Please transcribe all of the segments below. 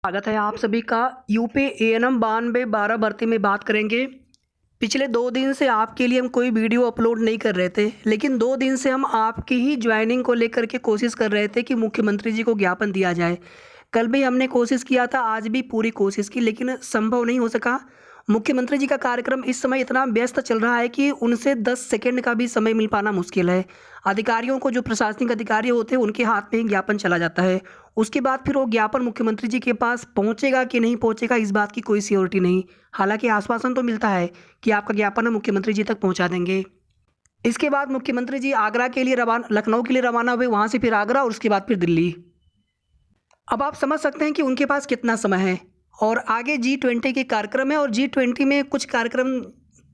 स्वागत है आप सभी का। यूपी एएनएम 92-12 भर्ती में बात करेंगे। पिछले 2 दिन से आपके लिए हम कोई वीडियो अपलोड नहीं कर रहे थे, लेकिन 2 दिन से हम आपकी ही ज्वाइनिंग को लेकर के कोशिश कर रहे थे कि मुख्यमंत्री जी को ज्ञापन दिया जाए। कल भी हमने कोशिश किया था, आज भी पूरी कोशिश की, लेकिन संभव नहीं हो सका। मुख्यमंत्री जी का कार्यक्रम इस समय इतना व्यस्त चल रहा है कि उनसे 10 सेकंड का भी समय मिल पाना मुश्किल है। अधिकारियों को, जो प्रशासनिक अधिकारी होते हैं, उनके हाथ में ही ज्ञापन चला जाता है। उसके बाद फिर वो ज्ञापन मुख्यमंत्री जी के पास पहुंचेगा कि नहीं पहुंचेगा, इस बात की कोई श्योरिटी नहीं। हालांकि आश्वासन तो मिलता है कि आपका ज्ञापन हम मुख्यमंत्री जी तक पहुंचा देंगे। इसके बाद मुख्यमंत्री जी आगरा के लिए रवाना, लखनऊ के लिए रवाना हुए, वहां से फिर आगरा और उसके बाद फिर दिल्ली। अब आप समझ सकते हैं कि उनके पास कितना समय है। और आगे G20 के कार्यक्रम है, और G20 में कुछ कार्यक्रम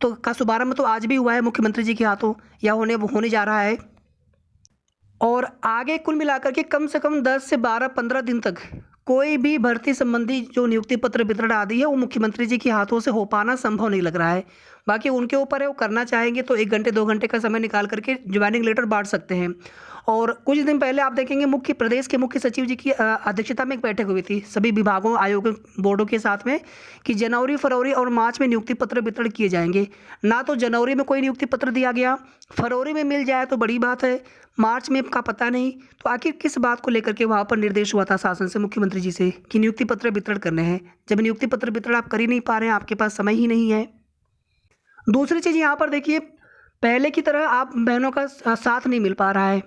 तो का शुभारंभ तो आज भी हुआ है मुख्यमंत्री जी के हाथों, या होने जा रहा है। और आगे कुल मिलाकर के कम से कम 10 से 12-15 दिन तक कोई भी भर्ती संबंधी जो नियुक्ति पत्र वितरण आदि है, वो मुख्यमंत्री जी के हाथों से हो पाना संभव नहीं लग रहा है। बाकी उनके ऊपर है, वो करना चाहेंगे तो 1 घंटे 2 घंटे का समय निकाल करके ज्वाइनिंग लेटर बांट सकते हैं। और कुछ दिन पहले आप देखेंगे प्रदेश के मुख्य सचिव जी की अध्यक्षता में एक बैठक हुई थी सभी विभागों, आयोगों, बोर्डों के साथ में, कि जनवरी, फरवरी और मार्च में नियुक्ति पत्र वितरण किए जाएंगे। ना तो जनवरी में कोई नियुक्ति पत्र दिया गया, फरवरी में मिल जाए तो बड़ी बात है, मार्च में का पता नहीं। तो आखिर किस बात को लेकर के वहाँ पर निर्देश हुआ था शासन से, मुख्यमंत्री जी से, कि नियुक्ति पत्र वितरण करने हैं, जब नियुक्ति पत्र वितरण आप कर ही नहीं पा रहे हैं, आपके पास समय ही नहीं है। दूसरी चीज़ यहाँ पर देखिए, पहले की तरह आप बहनों का साथ नहीं मिल पा रहा है,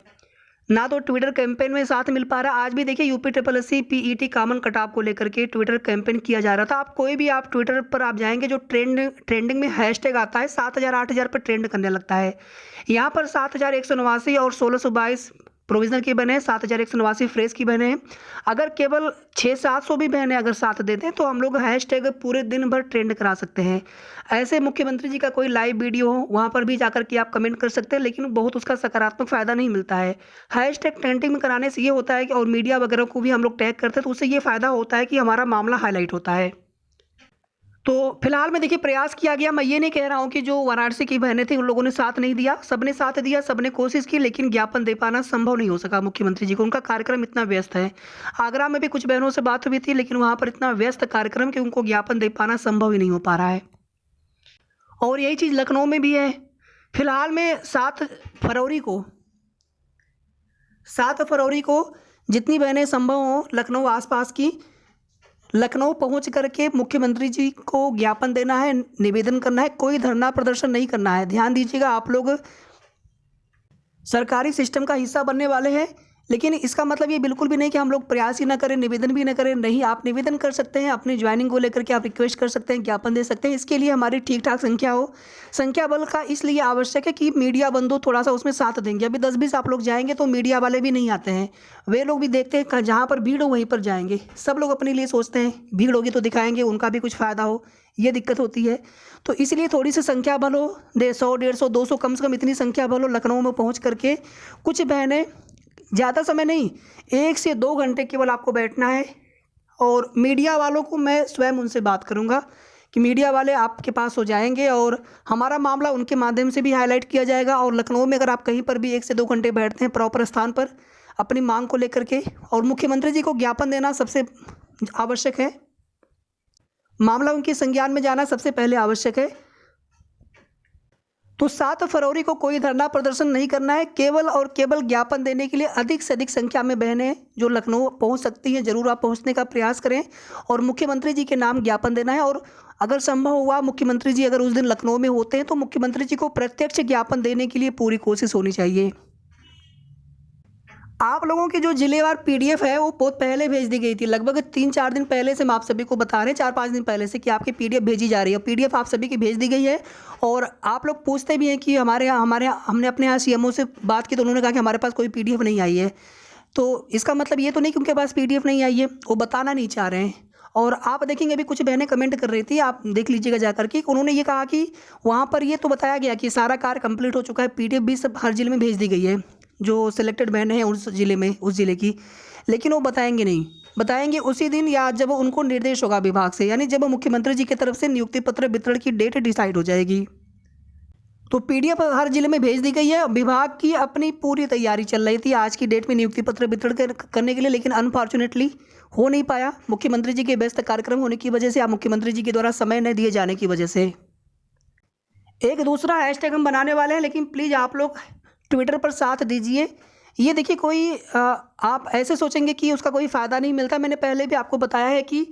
ना तो ट्विटर कैंपेन में साथ मिल पा रहा है। आज भी देखिए UPSSC PET कॉमन कटऑफ को लेकर के ट्विटर कैंपेन किया जा रहा था। आप कोई भी आप ट्विटर पर आप जाएंगे, जो ट्रेंडिंग में हैशटैग आता है, 7,000 8,000 पर ट्रेंड करने लगता है। यहाँ पर 7,189 और 1,622 प्रोविजनल की बहनें, 7,189 फ्रेश की बहनें। अगर केवल 600-700 भी बहनें अगर साथ देते हैं तो हम लोग हैशटैग पूरे दिन भर ट्रेंड करा सकते हैं। ऐसे मुख्यमंत्री जी का कोई लाइव वीडियो हो, वहाँ पर भी जाकर के आप कमेंट कर सकते हैं, लेकिन बहुत उसका सकारात्मक फ़ायदा नहीं मिलता है। हैशटैग ट्रेंडिंग में कराने से ये होता है कि, और मीडिया वगैरह को भी हम लोग टैग करते हैं, तो उससे ये फ़ायदा होता है कि हमारा मामला हाईलाइट होता है। तो फिलहाल में देखिए प्रयास किया गया। मैं ये नहीं कह रहा हूँ कि जो वाराणसी की बहनें थीं उन लोगों ने साथ नहीं दिया, सबने साथ दिया, सबने कोशिश की, लेकिन ज्ञापन दे पाना संभव नहीं हो सका मुख्यमंत्री जी को। उनका कार्यक्रम इतना व्यस्त है। आगरा में भी कुछ बहनों से बात हुई थी, लेकिन वहाँ पर इतना व्यस्त कार्यक्रम कि उनको ज्ञापन दे पाना संभव ही नहीं हो पा रहा है। और यही चीज़ लखनऊ में भी है। फिलहाल में 7 फरवरी को जितनी बहनें संभव हों लखनऊ आसपास की, लखनऊ पहुंच करके मुख्यमंत्री जी को ज्ञापन देना है, निवेदन करना है। कोई धरना प्रदर्शन नहीं करना है। ध्यान दीजिएगा, आप लोग सरकारी सिस्टम का हिस्सा बनने वाले हैं, लेकिन इसका मतलब ये बिल्कुल भी नहीं कि हम लोग प्रयास ही ना करें, निवेदन भी ना करें। नहीं, आप निवेदन कर सकते हैं, अपनी ज्वाइनिंग को लेकर के आप रिक्वेस्ट कर सकते हैं, ज्ञापन दे सकते हैं। इसके लिए हमारी ठीक ठाक संख्या हो। संख्या बल का इसलिए आवश्यक है कि मीडिया बंधु थोड़ा सा उसमें साथ देंगे। अभी 10-20 आप लोग जाएंगे तो मीडिया वाले भी नहीं आते हैं, वे लोग भी देखते हैं जहाँ पर भीड़ हो वहीं पर जाएंगे। सब लोग अपने लिए सोचते हैं भीड़ होगी तो दिखाएंगे, उनका भी कुछ फ़ायदा हो, ये दिक्कत होती है। तो इसलिए थोड़ी सी संख्या बल हो, 100, 150, 200, कम से कम इतनी संख्या बल हो। लखनऊ में पहुँच करके कुछ बहनें, ज़्यादा समय नहीं, 1 से 2 घंटे केवल आपको बैठना है। और मीडिया वालों को मैं स्वयं उनसे बात करूंगा कि मीडिया वाले आपके पास हो जाएंगे और हमारा मामला उनके माध्यम से भी हाईलाइट किया जाएगा। और लखनऊ में अगर आप कहीं पर भी 1 से 2 घंटे बैठते हैं प्रॉपर स्थान पर अपनी मांग को लेकर के, और मुख्यमंत्री जी को ज्ञापन देना सबसे आवश्यक है, मामला उनके संज्ञान में जाना सबसे पहले आवश्यक है। तो 7 फरवरी को कोई धरना प्रदर्शन नहीं करना है, केवल और केवल ज्ञापन देने के लिए अधिक से अधिक संख्या में बहनें जो लखनऊ पहुंच सकती हैं, ज़रूर आप पहुंचने का प्रयास करें और मुख्यमंत्री जी के नाम ज्ञापन देना है। और अगर संभव हुआ, मुख्यमंत्री जी अगर उस दिन लखनऊ में होते हैं तो मुख्यमंत्री जी को प्रत्यक्ष ज्ञापन देने के लिए पूरी कोशिश होनी चाहिए। आप लोगों की जो जिलेवार PDF है वो बहुत पहले भेज दी गई थी, लगभग 3-4 दिन पहले से हम आप सभी को बता रहे हैं, 4-5 दिन पहले से, कि आपकी PDF भेजी जा रही है। PDF आप सभी की भेज दी गई है। और आप लोग पूछते भी हैं कि हमने अपने यहाँ CMO से बात की तो उन्होंने कहा कि हमारे पास कोई PDF नहीं आई है। तो इसका मतलब ये तो नहीं कि उनके पास PDF नहीं आई है, वो बताना नहीं चाह रहे हैं। और आप देखेंगे अभी कुछ बहनें कमेंट कर रही थी, आप देख लीजिएगा जाकर के, उन्होंने ये कहा कि वहाँ पर ये तो बताया गया कि सारा कार्य कंप्लीट हो चुका है, PDF भी सब हर जिले में भेज दी गई है, जो सिलेक्टेड बहनें हैं उस ज़िले की। लेकिन वो बताएंगे नहीं, बताएंगे उसी दिन या जब उनको निर्देश होगा विभाग से, यानी जब मुख्यमंत्री जी की तरफ से नियुक्ति पत्र वितरण की डेट डिसाइड हो जाएगी। तो पीडीएफ हर जिले में भेज दी गई है। विभाग की अपनी पूरी तैयारी चल रही थी आज की डेट में नियुक्ति पत्र वितरण करने के लिए, लेकिन अनफॉर्चुनेटली हो नहीं पाया मुख्यमंत्री जी के व्यस्त कार्यक्रम होने की वजह से या मुख्यमंत्री जी के द्वारा समय न दिए जाने की वजह से। एक दूसरा हैशटैग हम बनाने वाले हैं, लेकिन प्लीज़ आप लोग ट्विटर पर साथ दीजिए। ये देखिए आप ऐसे सोचेंगे कि उसका कोई फ़ायदा नहीं मिलता। मैंने पहले भी आपको बताया है कि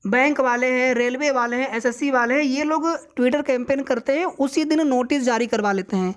बैंक वाले हैं, रेलवे वाले हैं, एसएससी वाले हैं, ये लोग ट्विटर कैंपेन करते हैं, उसी दिन नोटिस जारी करवा लेते हैं।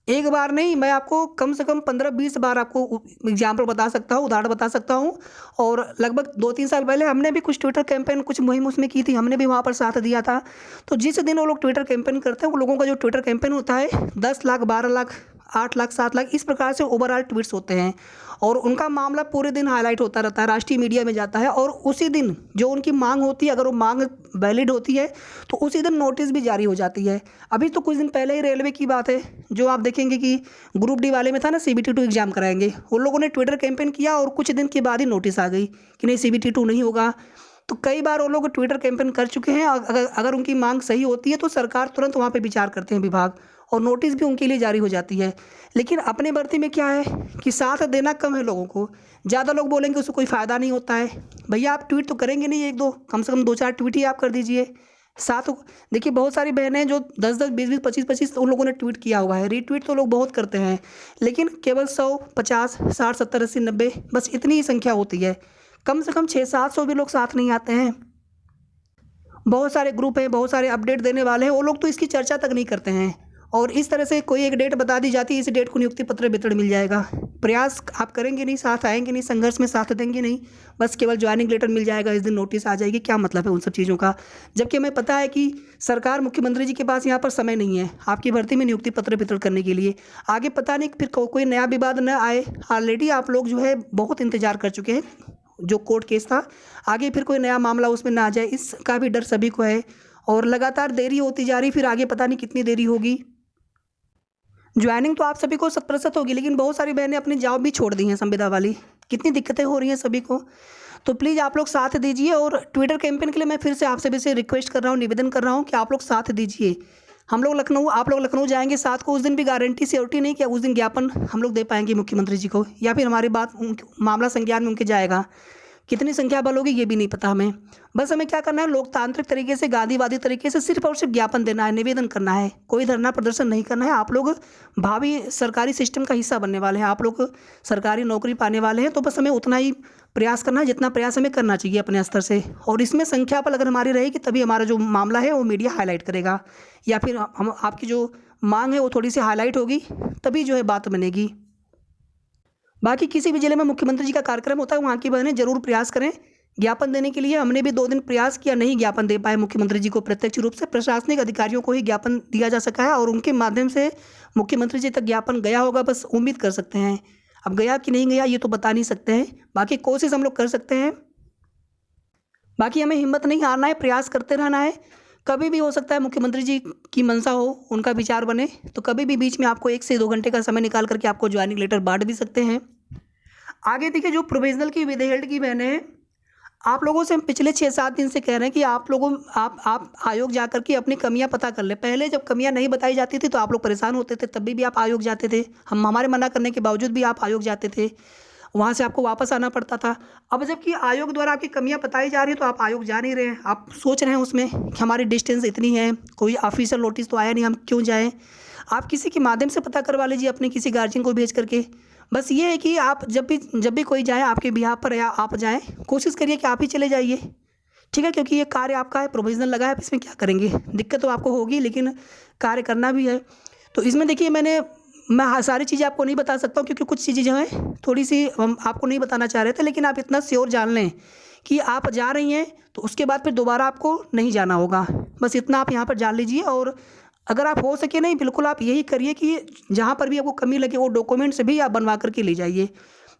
एक बार नहीं, मैं आपको कम से कम 15-20 बार आपको एग्जाम्पल बता सकता हूँ, उदाहरण बता सकता हूँ। और लगभग 2-3 साल पहले हमने भी कुछ ट्विटर कैंपेन, कुछ मुहिम उसमें की थी, हमने भी वहाँ पर साथ दिया था। तो जिस दिन वो लोग ट्विटर कैंपेन करते हैं, वो लोगों का जो ट्विटर कैंपेन होता है 10 लाख, 12 लाख, 8 लाख, 7 लाख, इस प्रकार से ओवरऑल ट्वीट्स होते हैं। और उनका मामला पूरे दिन हाईलाइट होता रहता है, राष्ट्रीय मीडिया में जाता है। और उसी दिन जो उनकी मांग होती है, अगर वो मांग वैलिड होती है तो उसी दिन नोटिस भी जारी हो जाती है। अभी तो कुछ दिन पहले ही रेलवे की बात है, जो आप देखेंगे कि ग्रुप डी वाले में था ना, CBT 2 एग्जाम कराएंगे, उन लोगों ने ट्विटर कैंपेन किया और कुछ दिन के बाद ही नोटिस आ गई कि नहीं, CBT 2 नहीं होगा। तो कई बार वो लोग ट्विटर कैंपेन कर चुके हैं। अगर उनकी मांग सही होती है तो सरकार तुरंत वहाँ पे विचार करते हैं विभाग, और नोटिस भी उनके लिए जारी हो जाती है। लेकिन अपने भर्ती में क्या है कि साथ देना कम है लोगों को। ज़्यादा लोग बोलेंगे उसको कोई फ़ायदा नहीं होता है। भैया आप ट्वीट तो करेंगे नहीं, एक दो, कम से कम 2-4 ट्वीट ही आप कर दीजिए साथ। देखिए बहुत सारी बहनें जो 10-10, 20-20, 25-25 उन लोगों ने ट्वीट किया हुआ है। रीट्वीट तो लोग बहुत करते हैं, लेकिन केवल 100, 50, 60, 70, 80, 90, बस इतनी ही संख्या होती है। कम से कम 600-700 भी लोग साथ नहीं आते हैं। बहुत सारे ग्रुप हैं, बहुत सारे अपडेट देने वाले हैं, वो लोग तो इसकी चर्चा तक नहीं करते हैं। और इस तरह से कोई एक डेट बता दी जाती है, इस डेट को नियुक्ति पत्र वितरण मिल जाएगा। प्रयास आप करेंगे नहीं, साथ आएंगे नहीं, संघर्ष में साथ देंगे नहीं, बस केवल ज्वाइनिंग लेटर मिल जाएगा, इस दिन नोटिस आ जाएगी। क्या मतलब है उन सब चीज़ों का, जबकि हमें पता है कि सरकार, मुख्यमंत्री जी के पास यहाँ पर समय नहीं है आपकी भर्ती में नियुक्ति पत्र वितरण करने के लिए। आगे पता नहीं फिर कोई नया विवाद न आए। ऑलरेडी आप लोग जो है बहुत इंतजार कर चुके हैं, जो कोर्ट केस था, आगे फिर कोई नया मामला उसमें ना आ जाए, इसका भी डर सभी को है। और लगातार देरी होती जा रही, फिर आगे पता नहीं कितनी देरी होगी। ज्वाइनिंग तो आप सभी को 100% होगी, लेकिन बहुत सारी बहनें अपनी जॉब भी छोड़ दी हैं संविदा वाली। कितनी दिक्कतें हो रही हैं सभी को। तो प्लीज़ आप लोग साथ दीजिए। और ट्विटर कैंपेन के लिए मैं फिर से आप सभी से रिक्वेस्ट कर रहा हूँ, निवेदन कर रहा हूँ कि आप लोग साथ दीजिए। हम लोग लखनऊ, आप लोग लखनऊ जाएंगे साथ को, उस दिन भी गारंटी श्योरिटी नहीं कि उस दिन ज्ञापन हम लोग दे पाएंगे मुख्यमंत्री जी को, या फिर हमारी बात मामला संज्ञान में उनके जाएगा। कितनी संख्या बल होगी ये भी नहीं पता हमें। बस हमें क्या करना है, लोकतांत्रिक तरीके से, गांधीवादी तरीके से सिर्फ और सिर्फ ज्ञापन देना है, निवेदन करना है। कोई धरना प्रदर्शन नहीं करना है। आप लोग भावी सरकारी सिस्टम का हिस्सा बनने वाले हैं, आप लोग सरकारी नौकरी पाने वाले हैं। तो बस हमें उतना ही प्रयास करना है जितना प्रयास हमें करना चाहिए अपने स्तर से। और इसमें संख्या बल अगर हमारी रहेगी तभी हमारा जो मामला है वो मीडिया हाईलाइट करेगा, या फिर हम आपकी जो मांग है वो थोड़ी सी हाईलाइट होगी, तभी जो है बात बनेगी। बाकी किसी भी जिले में मुख्यमंत्री जी का कार्यक्रम होता है, वहाँ की बहनें जरूर प्रयास करें ज्ञापन देने के लिए। हमने भी 2 दिन प्रयास किया, नहीं ज्ञापन दे पाए मुख्यमंत्री जी को प्रत्यक्ष रूप से। प्रशासनिक अधिकारियों को ही ज्ञापन दिया जा सका है और उनके माध्यम से मुख्यमंत्री जी तक ज्ञापन गया होगा, बस उम्मीद कर सकते हैं। अब गया कि नहीं गया ये तो बता नहीं सकते हैं, बाकी कोशिश हम लोग कर सकते हैं। बाकी हमें हिम्मत नहीं हारना है, प्रयास करते रहना है। कभी भी हो सकता है मुख्यमंत्री जी की मंशा हो, उनका विचार बने, तो कभी भी बीच में आपको 1 से 2 घंटे का समय निकाल करके आपको ज्वाइनिंग लेटर बांट भी सकते हैं। आगे देखिए, जो प्रोविजनल की विधेयक की बहनें हैं, आप लोगों से हम पिछले 6-7 दिन से कह रहे हैं कि आप आयोग जा करके अपनी कमियां पता कर ले। पहले जब कमियां नहीं बताई जाती थी तो आप लोग परेशान होते थे, तब भी आप आयोग जाते थे। हमारे मना करने के बावजूद भी आप आयोग जाते थे, वहाँ से आपको वापस आना पड़ता था। अब जबकि आयोग द्वारा आपकी कमियां बताई जा रही है तो आप आयोग जा नहीं रहे हैं। आप सोच रहे हैं उसमें कि हमारी डिस्टेंस इतनी है, कोई ऑफिशियल नोटिस तो आया नहीं, हम क्यों जाएँ। आप किसी के माध्यम से पता करवा लीजिए, अपने किसी गार्जियन को भेज करके। बस ये है कि आप जब भी कोई जाए आपके बिहार पर या आप जाएँ, कोशिश करिए कि आप ही चले जाइए, ठीक है। क्योंकि ये कार्य आपका है, प्रोविजनल लगा है, आप इसमें क्या करेंगे, दिक्कत तो आपको होगी, लेकिन कार्य करना भी है। तो इसमें देखिए, मैं सारी चीज़ें आपको नहीं बता सकता हूँ, क्योंकि कुछ चीज़ें जो हैं थोड़ी सी हम आपको नहीं बताना चाह रहे थे। लेकिन आप इतना श्योर जान लें कि आप जा रही हैं तो उसके बाद फिर दोबारा आपको नहीं जाना होगा, बस इतना आप यहाँ पर जान लीजिए। और अगर आप हो सके नहीं, बिल्कुल आप यही करिए कि जहाँ पर भी आपको कमी लगे वो डॉक्यूमेंट्स भी आप बनवा करके ले जाइए,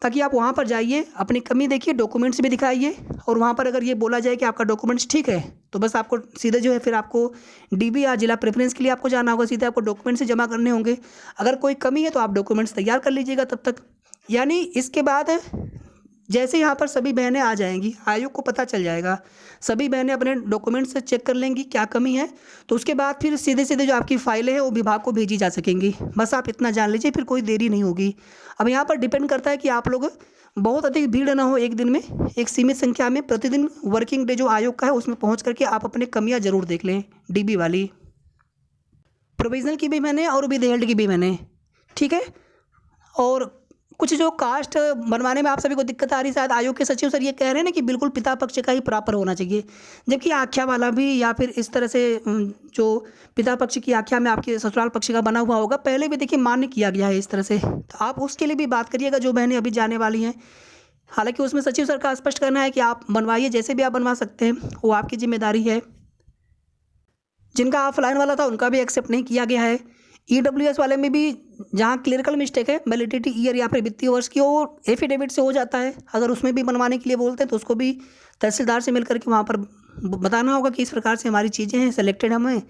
ताकि आप वहाँ पर जाइए, अपनी कमी देखिए, डॉक्यूमेंट्स भी दिखाइए। और वहाँ पर अगर ये बोला जाए कि आपका डॉक्यूमेंट्स ठीक है, तो बस आपको सीधे जो है फिर आपको DB या जिला प्रेफरेंस के लिए आपको जाना होगा, सीधे आपको डॉक्यूमेंट्स जमा करने होंगे। अगर कोई कमी है तो आप डॉक्यूमेंट्स तैयार कर लीजिएगा तब तक। यानी इसके बाद जैसे यहाँ पर सभी बहनें आ जाएंगी, आयोग को पता चल जाएगा, सभी बहनें अपने डॉक्यूमेंट्स से चेक कर लेंगी क्या कमी है, तो उसके बाद फिर सीधे सीधे जो आपकी फाइलें हैं वो विभाग को भेजी जा सकेंगी। बस आप इतना जान लीजिए, फिर कोई देरी नहीं होगी। अब यहाँ पर डिपेंड करता है कि आप लोग बहुत अधिक भीड़ ना हो, एक दिन में एक सीमित संख्या में प्रतिदिन वर्किंग डे जो आयोग का है उसमें पहुँच करके आप अपने कमियाँ ज़रूर देख लें। DB वाली, प्रोविजनल की भी मैंने और विदहेल्ड की भी मैंने, ठीक है। और कुछ जो कास्ट बनवाने में आप सभी को दिक्कत आ रही है, शायद आयोग के सचिव सर ये कह रहे हैं ना कि बिल्कुल पिता पक्ष का ही प्रॉपर होना चाहिए, जबकि आख्या वाला भी या फिर इस तरह से जो पिता पक्ष की आख्या में आपके ससुराल पक्ष का बना हुआ होगा, पहले भी देखिए मान्य किया गया है इस तरह से, तो आप उसके लिए भी बात करिएगा जो बहनें अभी जाने वाली हैं। हालांकि उसमें सचिव सर का स्पष्ट करना है कि आप बनवाइए, जैसे भी आप बनवा सकते हैं, वो आपकी जिम्मेदारी है। जिनका ऑफलाइन वाला था उनका भी एक्सेप्ट नहीं किया गया है। EWS वाले में भी जहाँ क्लियरिकल मिस्टेक है, वैलिडिटी ईयर या फिर वित्तीय वर्ष की, वो एफिडेविट से हो जाता है। अगर उसमें भी बनवाने के लिए बोलते हैं तो उसको भी तहसीलदार से मिल करके वहाँ पर बताना होगा कि इस प्रकार से हमारी चीज़ें हैं, सिलेक्टेड हमें,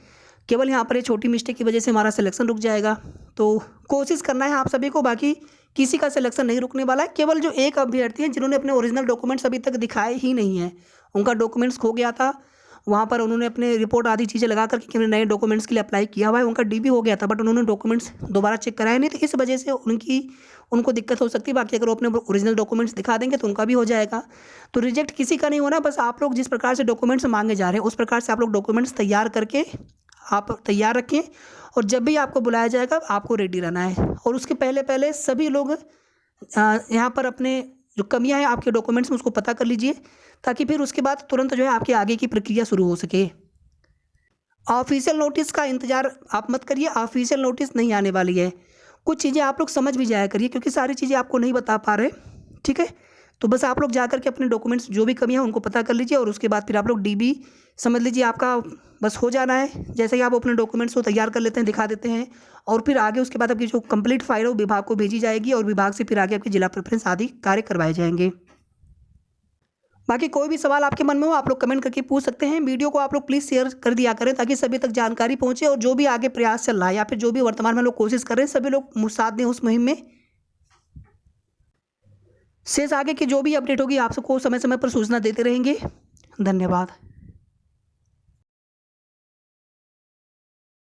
केवल यहाँ पर ये छोटी मिस्टेक की वजह से हमारा सिलेक्शन रुक जाएगा। तो कोशिश करना है आप सभी को, बाकी किसी का सिलेक्शन नहीं रुकने वाला है। केवल जो एक अभ्यर्थी हैं जिन्होंने अपने ओरिजिनल डॉक्यूमेंट्स अभी तक दिखाए ही नहीं हैं, उनका डॉक्यूमेंट्स खो गया था, वहाँ पर उन्होंने अपने रिपोर्ट आदि चीज़ें लगा करके कि नए डॉक्यूमेंट्स के लिए अप्लाई किया हुआ है, उनका DB हो गया था, बट उन्होंने डॉक्यूमेंट्स दोबारा चेक कराया नहीं, तो इस वजह से उनको दिक्कत हो सकती है। बाकी अगर वो अपने ओरिजिनल डॉक्यूमेंट्स दिखा देंगे तो उनका भी हो जाएगा। तो रिजेक्ट किसी का नहीं होना, बस आप लोग जिस प्रकार से डॉक्यूमेंट्स मांगे जा रहे हैं उस प्रकार से आप लोग डॉक्यूमेंट्स तैयार करके आप तैयार रखें, और जब भी आपको बुलाया जाएगा आपको रेडी रहना है। और उसके पहले पहले सभी लोग यहाँ पर अपने जो कमियां हैं आपके डॉक्यूमेंट्स में उसको पता कर लीजिए, ताकि फिर उसके बाद तुरंत जो है आपके आगे की प्रक्रिया शुरू हो सके। ऑफिशियल नोटिस का इंतज़ार आप मत करिए, ऑफिशियल नोटिस नहीं आने वाली है। कुछ चीज़ें आप लोग समझ भी जाया करिए, क्योंकि सारी चीज़ें आपको नहीं बता पा रहे, ठीक है। तो बस आप लोग जा करके अपने डॉक्यूमेंट्स जो भी कमियां हैं उनको पता कर लीजिए, और उसके बाद फिर आप लोग DB समझ लीजिए आपका बस हो जाना है। जैसे ही आप अपने डॉक्यूमेंट्स को तैयार कर लेते हैं, दिखा देते हैं, और फिर आगे उसके बाद आपकी जो कंप्लीट फाइल है वो विभाग को भेजी जाएगी, और विभाग से फिर आगे आपके जिला प्रेफरेंस आदि कार्य करवाए जाएंगे। बाकी कोई भी सवाल आपके मन में हो आप लोग कमेंट करके पूछ सकते हैं। वीडियो को आप लोग प्लीज़ शेयर कर दिया करें ताकि सभी तक जानकारी पहुंचे, और जो भी आगे प्रयास चल रहा है या फिर जो भी वर्तमान में लोग कोशिश कर रहे हैं सभी लोग साथ दें उस मुहिम में। शेष आगे की जो भी अपडेट होगी आप सबको समय समय पर सूचना देते रहेंगे। धन्यवाद।